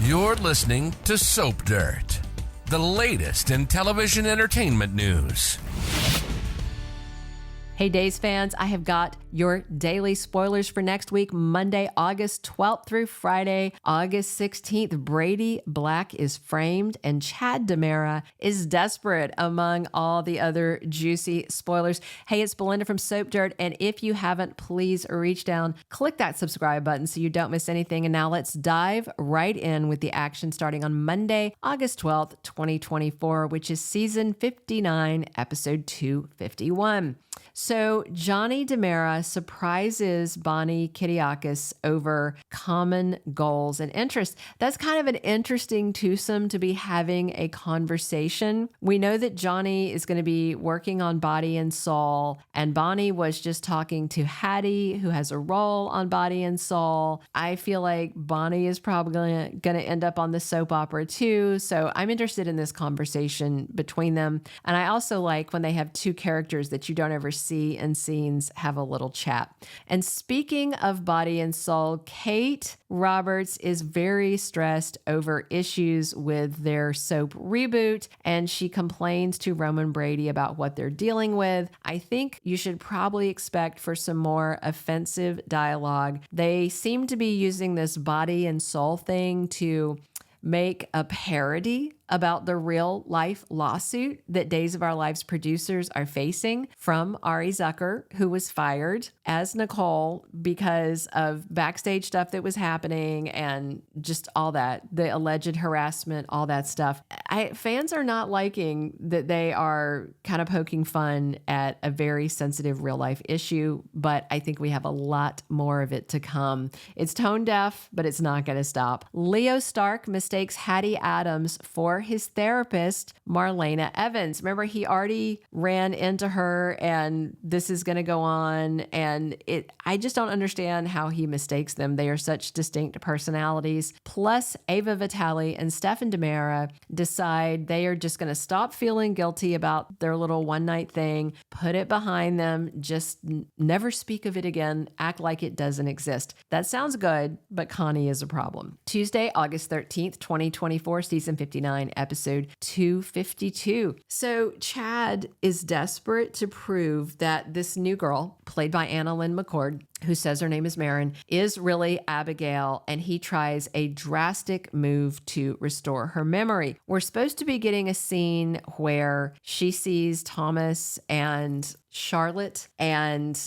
You're listening to Soap Dirt, the latest in television entertainment news. Hey, Days fans, I have got your daily spoilers for next week, Monday, August 12th through Friday, August 16th. Brady Black is framed and Chad DiMera is desperate, among all the other juicy spoilers. Hey, it's Belinda from Soap Dirt, and if you haven't, please reach down, click that subscribe button so you don't miss anything. And now let's dive right in with the action starting on Monday, August 12th, 2024, which is season 59, episode 251. So Johnny DiMera surprises Bonnie Kiriakis over common goals and interests. That's kind of an interesting twosome to be having a conversation. We know that Johnny is going to be working on Body and Soul, and Bonnie was just talking to Hattie, who has a role on Body and Soul. I feel like Bonnie is probably going to end up on the soap opera too. So I'm interested in this conversation between them. And I also like when they have two characters that you don't ever see in scenes have a little chat. And speaking of Body and Soul, Kate Roberts is very stressed over issues with their soap reboot, and she complains to Roman Brady about what they're dealing with. I think you should probably expect for some more offensive dialogue. They seem to be using this Body and Soul thing to make a parody about the real life lawsuit that Days of Our Lives producers are facing from Ari Zucker, who was fired as Nicole because of backstage stuff that was happening and just all that, the alleged harassment, all that stuff. Fans are not liking that they are kind of poking fun at a very sensitive real life issue, but I think we have a lot more of it to come. It's tone deaf, but it's not going to stop. Leo Stark mistakes Hattie Adams for his therapist, Marlena Evans. Remember, he already ran into her, and this is going to go on. And I just don't understand how he mistakes them. They are such distinct personalities. Plus, Ava Vitali and Stefan DiMera decide they are just going to stop feeling guilty about their little one-night thing, put it behind them, just never speak of it again, act like it doesn't exist. That sounds good, but Connie is a problem. Tuesday, August 13th, 2024, season 59, episode 252. So Chad is desperate to prove that this new girl, played by Anna Lynn McCord, who says her name is Marin, is really Abigail, and he tries a drastic move to restore her memory. We're supposed to be getting a scene where she sees Thomas and Charlotte and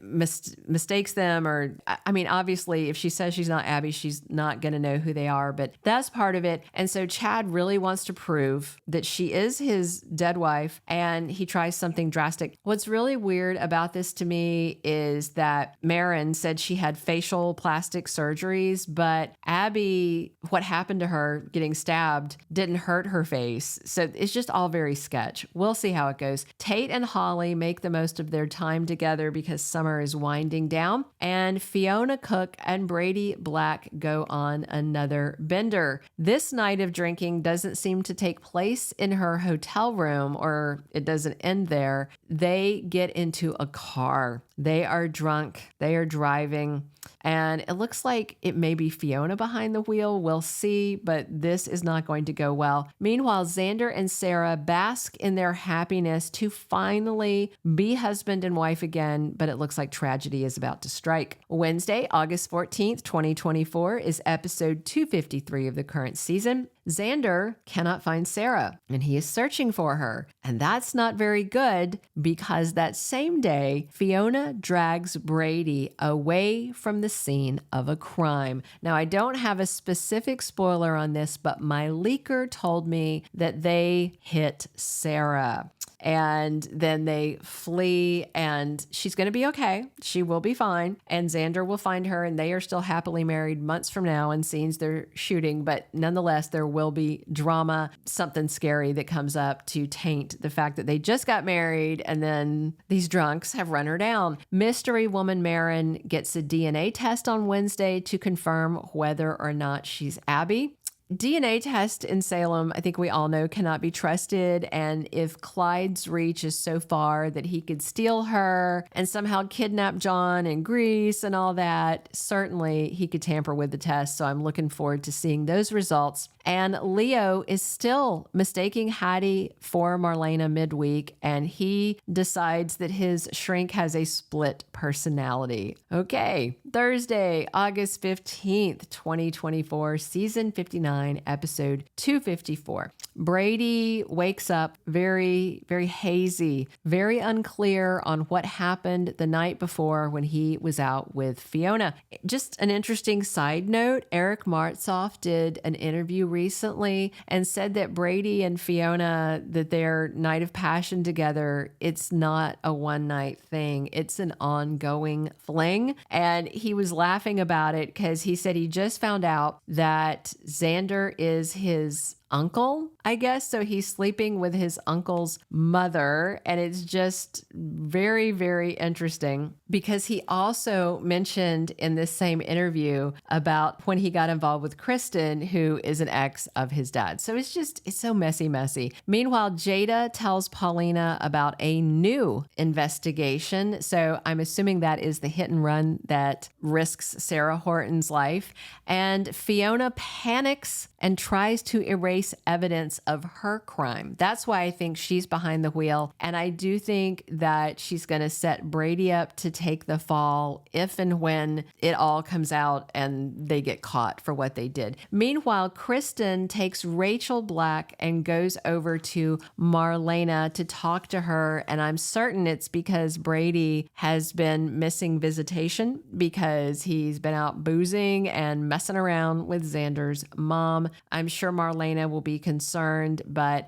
mistakes them, or I mean, obviously if she says she's not Abby, she's not going to know who they are, but that's part of it. And so Chad really wants to prove that she is his dead wife, and he tries something drastic. What's really weird about this to me is that Marin said she had facial plastic surgeries, but Abby, what happened to her getting stabbed didn't hurt her face. So it's just all very sketch. We'll see how it goes. Tate and Holly make the most of their time together because summer is winding down, and Fiona Cook and Brady Black go on another bender. This night of drinking doesn't seem to take place in her hotel room, or it doesn't end there. They get into a car. They are drunk. They are driving. And it looks like it may be Fiona behind the wheel. We'll see, but this is not going to go well. Meanwhile, Xander and Sarah bask in their happiness to finally be husband and wife again, but it looks like tragedy is about to strike. Wednesday, August 14th, 2024 is episode 253 of the current season. Xander cannot find Sarah, and he is searching for her. And that's not very good, because that same day, Fiona drags Brady away from the scene of a crime. Now, I don't have a specific spoiler on this, but my leaker told me that they hit Sarah. And then they flee, and she's going to be okay. She will be fine. And Xander will find her, and they are still happily married months from now in scenes they're shooting. But nonetheless, there will be drama, something scary that comes up to taint the fact that they just got married, and then these drunks have run her down. Mystery woman Marin gets a DNA test on Wednesday to confirm whether or not she's Abby. DNA test in Salem, I think we all know, cannot be trusted. And if Clyde's reach is so far that he could steal her and somehow kidnap John in Greece and all that, certainly he could tamper with the test. So I'm looking forward to seeing those results. And Leo is still mistaking Hattie for Marlena midweek, and he decides that his shrink has a split personality. Okay, Thursday, August 15th, 2024, season 59, episode 254. Brady wakes up very, very hazy, very unclear on what happened the night before when he was out with Fiona. Just an interesting side note, Eric Martzoff did an interview recently and said that Brady and Fiona, that their night of passion together, it's not a one-night thing. It's an ongoing fling. And he was laughing about it because he said he just found out that Xander is his uncle, I guess. So he's sleeping with his uncle's mother. And it's just very, very interesting because he also mentioned in this same interview about when he got involved with Kristen, who is an ex of his dad. So it's so messy. Meanwhile, Jada tells Paulina about a new investigation. So I'm assuming that is the hit and run that risks Sarah Horton's life. And Fiona panics and tries to erase evidence of her crime. That's why I think she's behind the wheel. And I do think that she's going to set Brady up to take the fall if and when it all comes out and they get caught for what they did. Meanwhile, Kristen takes Rachel Black and goes over to Marlena to talk to her. And I'm certain it's because Brady has been missing visitation because he's been out boozing and messing around with Xander's mom. I'm sure Marlena will be concerned, but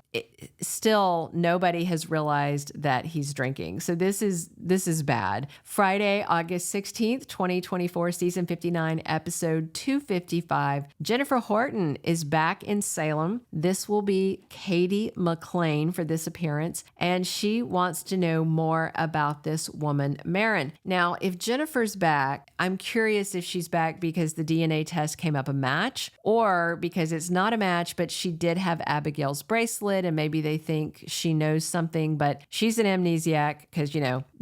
still nobody has realized that he's drinking. So this is bad. Friday, August 16th, 2024, season 59, episode 255. Jennifer Horton is back in Salem. This will be Katie McLean for this appearance, and she wants to know more about this woman, Marin. Now, if Jennifer's back, I'm curious if she's back because the DNA test came up a match or because it's not a match, but she did have Abigail's bracelet and maybe they think she knows something, but she's an amnesiac because,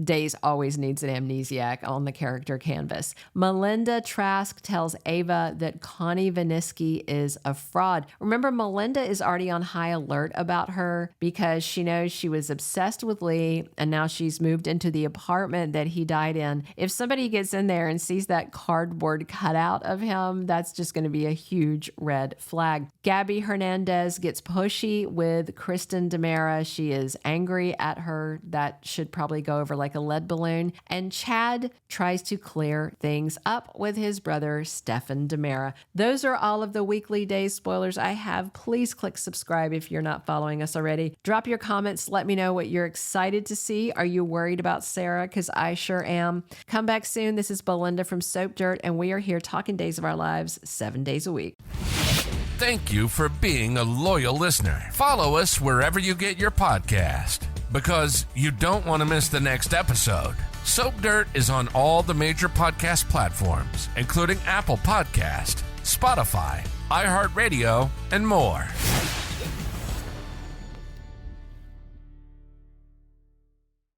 Days always needs an amnesiac on the character canvas. Melinda Trask tells Ava that Connie Viniski is a fraud. Remember, Melinda is already on high alert about her because she knows she was obsessed with Lee and now she's moved into the apartment that he died in. If somebody gets in there and sees that cardboard cutout of him, that's just going to be a huge red flag. Gabby Hernandez gets pushy with Kristen DiMera. She is angry at her. That should probably go over like a lead balloon. And Chad tries to clear things up with his brother, Stefan DiMera. Those are all of the weekly Days spoilers I have. Please click subscribe if you're not following us already. Drop your comments. Let me know what you're excited to see. Are you worried about Sarah? Because I sure am. Come back soon. This is Belinda from Soap Dirt, and we are here talking Days of Our Lives 7 days a week. Thank you for being a loyal listener. Follow us wherever you get your podcast because you don't want to miss the next episode. Soap Dirt is on all the major podcast platforms, including Apple Podcast, Spotify, iHeartRadio, and more.